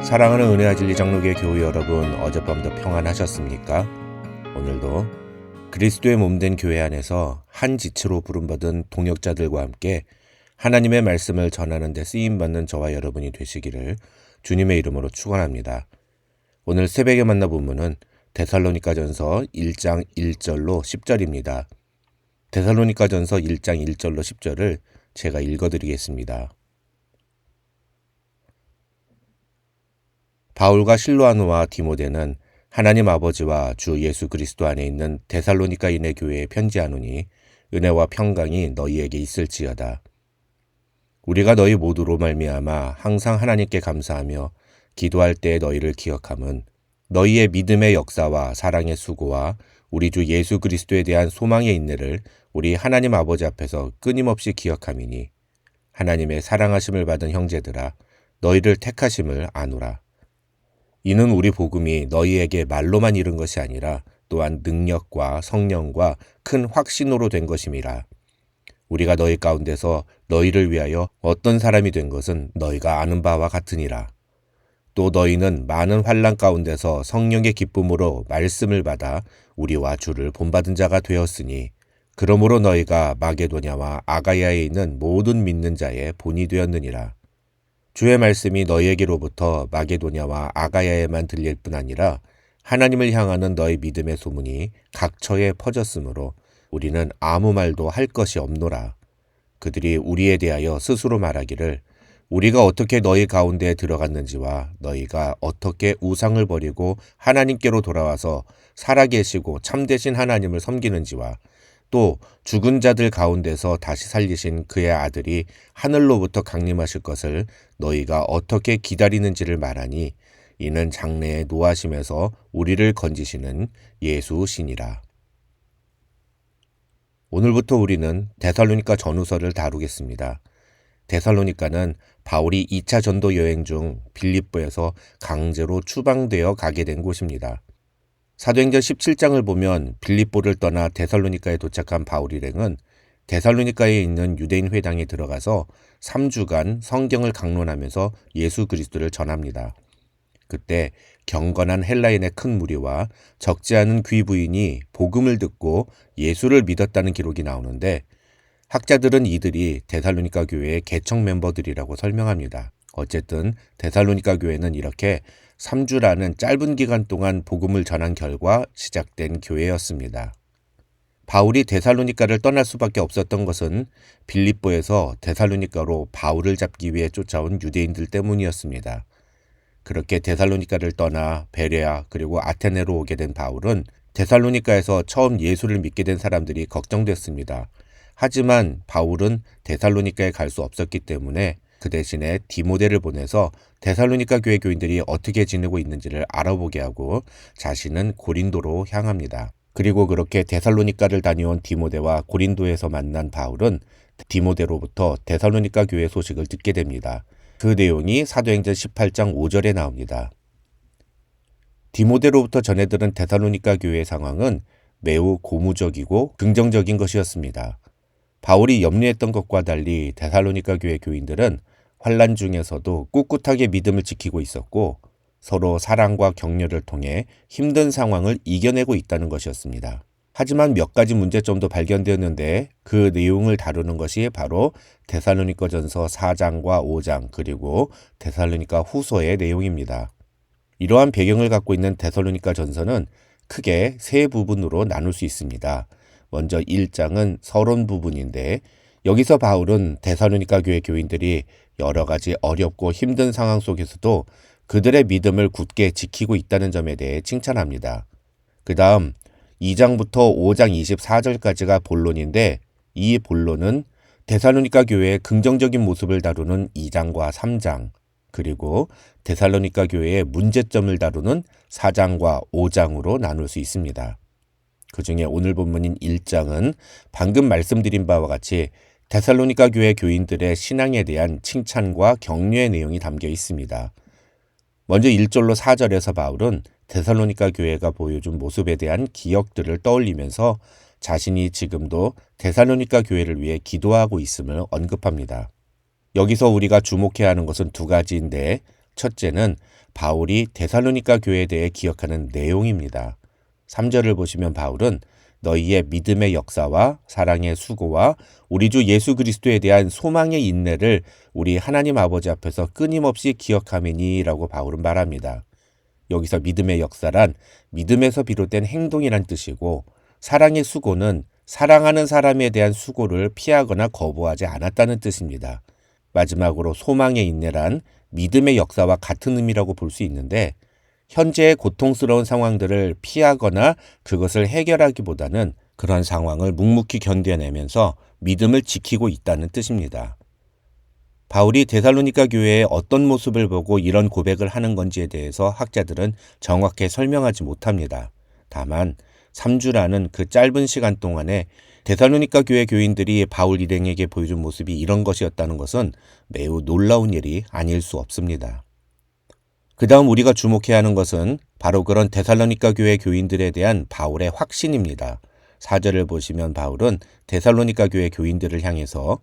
사랑하는 은혜와 진리 장로교회 교우 여러분, 어젯밤도 평안하셨습니까? 오늘도 그리스도의 몸된 교회 안에서 한 지체로 부름받은 동역자들과 함께 하나님의 말씀을 전하는 데 쓰임받는 저와 여러분이 되시기를 주님의 이름으로 축원합니다. 오늘 새벽에 만나 본문은 데살로니가전서 1장 1절로 10절입니다. 데살로니가전서 1장 1절로 10절을 제가 읽어드리겠습니다. 바울과 실로아노와 디모데는 하나님 아버지와 주 예수 그리스도 안에 있는 데살로니가인의 교회에 편지하노니 은혜와 평강이 너희에게 있을지어다. 우리가 너희 모두로 말미암아 항상 하나님께 감사하며 기도할 때에 너희를 기억함은 너희의 믿음의 역사와 사랑의 수고와 우리 주 예수 그리스도에 대한 소망의 인내를 우리 하나님 아버지 앞에서 끊임없이 기억함이니 하나님의 사랑하심을 받은 형제들아 너희를 택하심을 아노라. 이는 우리 복음이 너희에게 말로만 이른 것이 아니라 또한 능력과 성령과 큰 확신으로 된 것임이라. 우리가 너희 가운데서 너희를 위하여 어떤 사람이 된 것은 너희가 아는 바와 같으니라. 또 너희는 많은 환난 가운데서 성령의 기쁨으로 말씀을 받아 우리와 주를 본받은 자가 되었으니 그러므로 너희가 마게도냐와 아가야에 있는 모든 믿는 자의 본이 되었느니라. 주의 말씀이 너희에게로부터 마게도냐와 아가야에만 들릴 뿐 아니라 하나님을 향하는 너희 믿음의 소문이 각처에 퍼졌으므로 우리는 아무 말도 할 것이 없노라. 그들이 우리에 대하여 스스로 말하기를 우리가 어떻게 너희 가운데에 들어갔는지와 너희가 어떻게 우상을 버리고 하나님께로 돌아와서 살아계시고 참되신 하나님을 섬기는지와 또 죽은 자들 가운데서 다시 살리신 그의 아들이 하늘로부터 강림하실 것을 너희가 어떻게 기다리는지를 말하니 이는 장래에 노하심에서 우리를 건지시는 예수시니라. 오늘부터 우리는 데살로니가 전후서를 다루겠습니다. 데살로니가는 바울이 2차 전도 여행 중 빌립보에서 강제로 추방되어 가게 된 곳입니다. 사도행전 17장을 보면 빌립보를 떠나 데살로니가에 도착한 바울 일행은 데살로니가에 있는 유대인 회당에 들어가서 3주간 성경을 강론하면서 예수 그리스도를 전합니다. 그때 경건한 헬라인의 큰 무리와 적지 않은 귀부인이 복음을 듣고 예수를 믿었다는 기록이 나오는데 학자들은 이들이 데살로니가 교회의 개척 멤버들이라고 설명합니다. 어쨌든 데살로니가 교회는 이렇게 3주라는 짧은 기간 동안 복음을 전한 결과 시작된 교회였습니다. 바울이 데살로니가를 떠날 수밖에 없었던 것은 빌립보에서 데살로니가로 바울을 잡기 위해 쫓아온 유대인들 때문이었습니다. 그렇게 데살로니가를 떠나 베레아 그리고 아테네로 오게 된 바울은 데살로니가에서 처음 예수를 믿게 된 사람들이 걱정됐습니다. 하지만 바울은 데살로니가에 갈 수 없었기 때문에 그 대신에 디모데를 보내서 데살로니가 교회 교인들이 어떻게 지내고 있는지를 알아보게 하고 자신은 고린도로 향합니다. 그리고 그렇게 데살로니가를 다녀온 디모데와 고린도에서 만난 바울은 디모데로부터 데살로니가 교회 소식을 듣게 됩니다. 그 내용이 사도행전 18장 5절에 나옵니다. 디모데로부터 전해들은 데살로니가 교회의 상황은 매우 고무적이고 긍정적인 것이었습니다. 바울이 염려했던 것과 달리 데살로니가 교회 교인들은 환난 중에서도 꿋꿋하게 믿음을 지키고 있었고 서로 사랑과 격려를 통해 힘든 상황을 이겨내고 있다는 것이었습니다. 하지만 몇 가지 문제점도 발견되었는데 그 내용을 다루는 것이 바로 데살로니가전서 4장과 5장 그리고 데살로니가 후서의 내용입니다. 이러한 배경을 갖고 있는 데살로니가전서는 크게 세 부분으로 나눌 수 있습니다. 먼저 1장은 서론 부분인데 여기서 바울은 데살로니가 교회 교인들이 여러 가지 어렵고 힘든 상황 속에서도 그들의 믿음을 굳게 지키고 있다는 점에 대해 칭찬합니다. 그 다음 2장부터 5장 24절까지가 본론인데 이 본론은 데살로니가 교회의 긍정적인 모습을 다루는 2장과 3장 그리고 데살로니가 교회의 문제점을 다루는 4장과 5장으로 나눌 수 있습니다. 그 중에 오늘 본문인 1장은 방금 말씀드린 바와 같이 데살로니가 교회 교인들의 신앙에 대한 칭찬과 격려의 내용이 담겨 있습니다. 먼저 1절로 4절에서 바울은 데살로니가 교회가 보여준 모습에 대한 기억들을 떠올리면서 자신이 지금도 데살로니가 교회를 위해 기도하고 있음을 언급합니다. 여기서 우리가 주목해야 하는 것은 두 가지인데 첫째는 바울이 데살로니가 교회에 대해 기억하는 내용입니다. 3절을 보시면 바울은 너희의 믿음의 역사와 사랑의 수고와 우리 주 예수 그리스도에 대한 소망의 인내를 우리 하나님 아버지 앞에서 끊임없이 기억하매니 라고 바울은 말합니다. 여기서 믿음의 역사란 믿음에서 비롯된 행동이란 뜻이고, 사랑의 수고는 사랑하는 사람에 대한 수고를 피하거나 거부하지 않았다는 뜻입니다. 마지막으로 소망의 인내란 믿음의 역사와 같은 의미라고 볼 수 있는데, 현재의 고통스러운 상황들을 피하거나 그것을 해결하기보다는 그런 상황을 묵묵히 견뎌내면서 믿음을 지키고 있다는 뜻입니다. 바울이 데살로니가 교회의 어떤 모습을 보고 이런 고백을 하는 건지에 대해서 학자들은 정확히 설명하지 못합니다. 다만 3주라는 그 짧은 시간 동안에 데살로니가 교회 교인들이 바울 일행에게 보여준 모습이 이런 것이었다는 것은 매우 놀라운 일이 아닐 수 없습니다. 그 다음 우리가 주목해야 하는 것은 바로 그런 데살로니가 교회 교인들에 대한 바울의 확신입니다. 4절을 보시면 바울은 데살로니가 교회 교인들을 향해서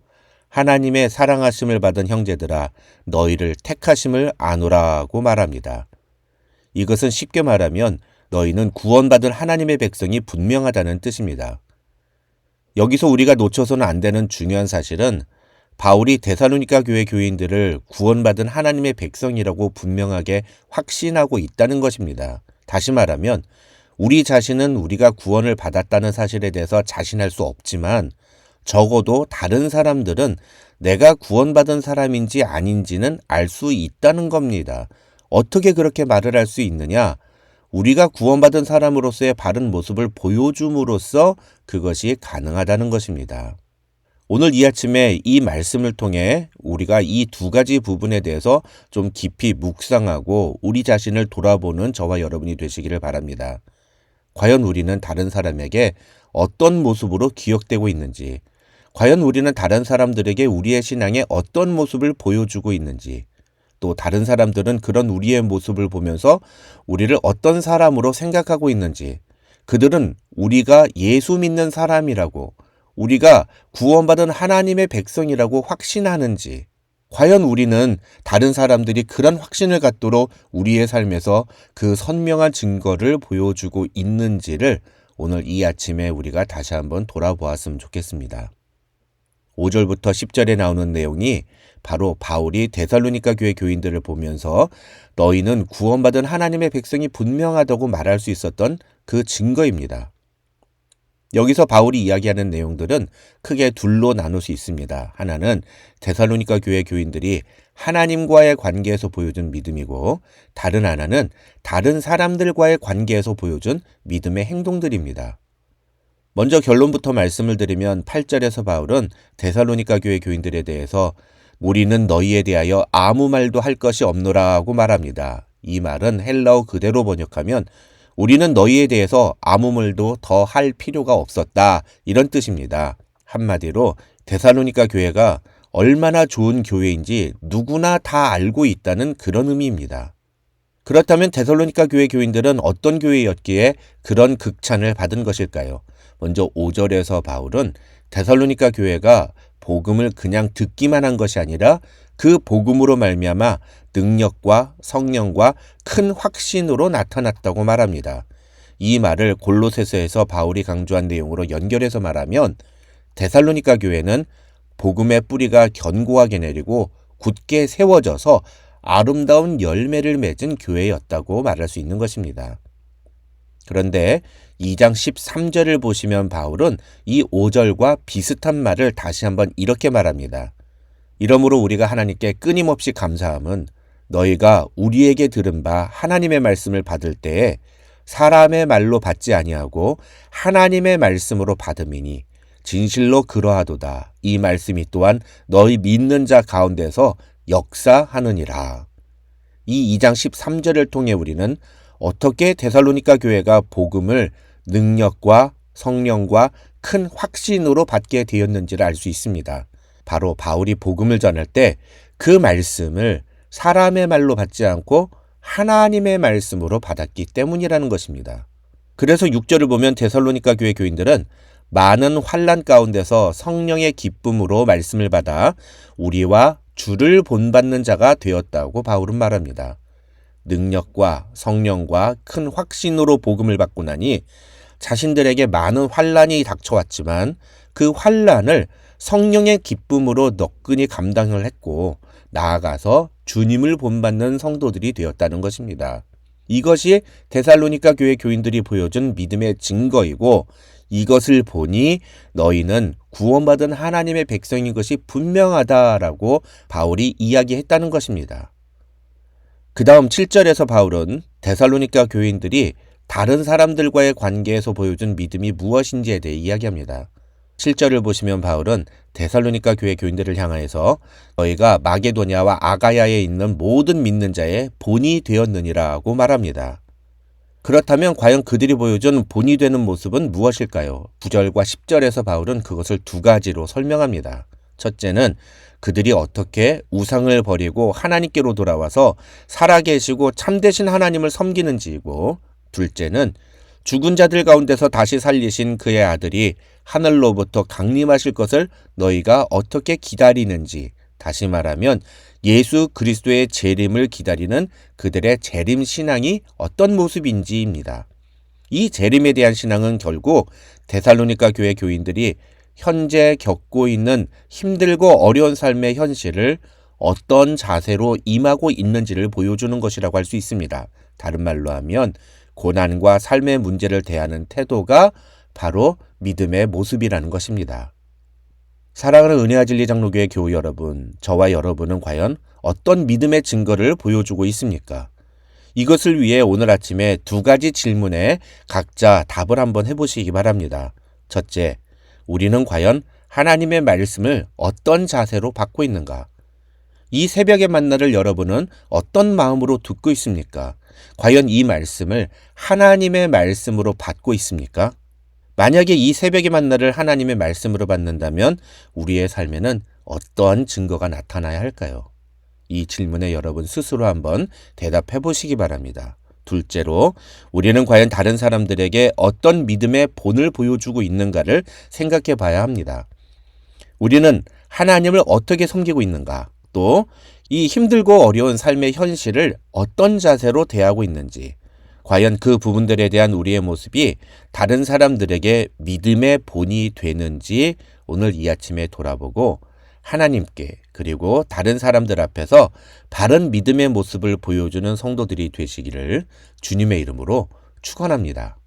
하나님의 사랑하심을 받은 형제들아 너희를 택하심을 아노라고 말합니다. 이것은 쉽게 말하면 너희는 구원받은 하나님의 백성이 분명하다는 뜻입니다. 여기서 우리가 놓쳐서는 안 되는 중요한 사실은 바울이 데살로니가 교회 교인들을 구원받은 하나님의 백성이라고 분명하게 확신하고 있다는 것입니다. 다시 말하면 우리 자신은 우리가 구원을 받았다는 사실에 대해서 자신할 수 없지만 적어도 다른 사람들은 내가 구원받은 사람인지 아닌지는 알 수 있다는 겁니다. 어떻게 그렇게 말을 할 수 있느냐? 우리가 구원받은 사람으로서의 바른 모습을 보여줌으로써 그것이 가능하다는 것입니다. 오늘 이 아침에 이 말씀을 통해 우리가 이 두 가지 부분에 대해서 좀 깊이 묵상하고 우리 자신을 돌아보는 저와 여러분이 되시기를 바랍니다. 과연 우리는 다른 사람에게 어떤 모습으로 기억되고 있는지, 과연 우리는 다른 사람들에게 우리의 신앙에 어떤 모습을 보여주고 있는지, 또 다른 사람들은 그런 우리의 모습을 보면서 우리를 어떤 사람으로 생각하고 있는지, 그들은 우리가 예수 믿는 사람이라고, 우리가 구원받은 하나님의 백성이라고 확신하는지, 과연 우리는 다른 사람들이 그런 확신을 갖도록 우리의 삶에서 그 선명한 증거를 보여주고 있는지를 오늘 이 아침에 우리가 다시 한번 돌아보았으면 좋겠습니다. 5절부터 10절에 나오는 내용이 바로 바울이 데살로니가 교회 교인들을 보면서 너희는 구원받은 하나님의 백성이 분명하다고 말할 수 있었던 그 증거입니다. 여기서 바울이 이야기하는 내용들은 크게 둘로 나눌 수 있습니다. 하나는 데살로니가 교회 교인들이 하나님과의 관계에서 보여준 믿음이고, 다른 하나는 다른 사람들과의 관계에서 보여준 믿음의 행동들입니다. 먼저 결론부터 말씀을 드리면 8절에서 바울은 데살로니가 교회 교인들에 대해서 우리는 너희에 대하여 아무 말도 할 것이 없노라고 말합니다. 이 말은 헬라어 그대로 번역하면 우리는 너희에 대해서 아무 말도 더 할 필요가 없었다, 이런 뜻입니다. 한마디로 데살로니가 교회가 얼마나 좋은 교회인지 누구나 다 알고 있다는 그런 의미입니다. 그렇다면 데살로니가 교회 교인들은 어떤 교회였기에 그런 극찬을 받은 것일까요? 먼저 5절에서 바울은 데살로니가 교회가 복음을 그냥 듣기만 한 것이 아니라 그 복음으로 말미암아 능력과 성령과 큰 확신으로 나타났다고 말합니다. 이 말을 골로새서에서 바울이 강조한 내용으로 연결해서 말하면 데살로니가 교회는 복음의 뿌리가 견고하게 내리고 굳게 세워져서 아름다운 열매를 맺은 교회였다고 말할 수 있는 것입니다. 그런데 2장 13절을 보시면 바울은 이 5절과 비슷한 말을 다시 한번 이렇게 말합니다. 이러므로 우리가 하나님께 끊임없이 감사함은 너희가 우리에게 들은 바 하나님의 말씀을 받을 때에 사람의 말로 받지 아니하고 하나님의 말씀으로 받음이니 진실로 그러하도다. 이 말씀이 또한 너희 믿는 자 가운데서 역사하느니라. 이 2장 13절을 통해 우리는 어떻게 데살로니가 교회가 복음을 능력과 성령과 큰 확신으로 받게 되었는지를 알 수 있습니다. 바로 바울이 복음을 전할 때 그 말씀을 사람의 말로 받지 않고 하나님의 말씀으로 받았기 때문이라는 것입니다. 그래서 6절을 보면 데살로니가 교회 교인들은 많은 환난 가운데서 성령의 기쁨으로 말씀을 받아 우리와 주를 본받는 자가 되었다고 바울은 말합니다. 능력과 성령과 큰 확신으로 복음을 받고 나니 자신들에게 많은 환란이 닥쳐왔지만 그 환란을 성령의 기쁨으로 너끈히 감당을 했고 나아가서 주님을 본받는 성도들이 되었다는 것입니다. 이것이 데살로니가 교회 교인들이 보여준 믿음의 증거이고 이것을 보니 너희는 구원받은 하나님의 백성인 것이 분명하다라고 바울이 이야기했다는 것입니다. 그 다음 7절에서 바울은 데살로니가 교인들이 다른 사람들과의 관계에서 보여준 믿음이 무엇인지에 대해 이야기합니다. 7절을 보시면 바울은 데살로니가 교회 교인들을 향하여서 너희가 마게도냐와 아가야에 있는 모든 믿는 자의 본이 되었느니라고 말합니다. 그렇다면 과연 그들이 보여준 본이 되는 모습은 무엇일까요? 9절과 10절에서 바울은 그것을 두 가지로 설명합니다. 첫째는 그들이 어떻게 우상을 버리고 하나님께로 돌아와서 살아계시고 참되신 하나님을 섬기는지이고, 둘째는 죽은 자들 가운데서 다시 살리신 그의 아들이 하늘로부터 강림하실 것을 너희가 어떻게 기다리는지, 다시 말하면 예수 그리스도의 재림을 기다리는 그들의 재림 신앙이 어떤 모습인지입니다. 이 재림에 대한 신앙은 결국 데살로니가 교회 교인들이 현재 겪고 있는 힘들고 어려운 삶의 현실을 어떤 자세로 임하고 있는지를 보여주는 것이라고 할 수 있습니다. 다른 말로 하면 고난과 삶의 문제를 대하는 태도가 바로 믿음의 모습이라는 것입니다. 사랑하는 은혜와 진리 장로교회 교우 여러분, 저와 여러분은 과연 어떤 믿음의 증거를 보여주고 있습니까? 이것을 위해 오늘 아침에 두 가지 질문에 각자 답을 한번 해보시기 바랍니다. 첫째, 우리는 과연 하나님의 말씀을 어떤 자세로 받고 있는가? 이 새벽의 만나를 여러분은 어떤 마음으로 듣고 있습니까? 과연 이 말씀을 하나님의 말씀으로 받고 있습니까? 만약에 이 새벽의 만나를 하나님의 말씀으로 받는다면 우리의 삶에는 어떠한 증거가 나타나야 할까요? 이 질문에 여러분 스스로 한번 대답해 보시기 바랍니다. 둘째로, 우리는 과연 다른 사람들에게 어떤 믿음의 본을 보여주고 있는가를 생각해 봐야 합니다. 우리는 하나님을 어떻게 섬기고 있는가? 또 이 힘들고 어려운 삶의 현실을 어떤 자세로 대하고 있는지, 과연 그 부분들에 대한 우리의 모습이 다른 사람들에게 믿음의 본이 되는지 오늘 이 아침에 돌아보고 하나님께 그리고 다른 사람들 앞에서 바른 믿음의 모습을 보여주는 성도들이 되시기를 주님의 이름으로 축원합니다.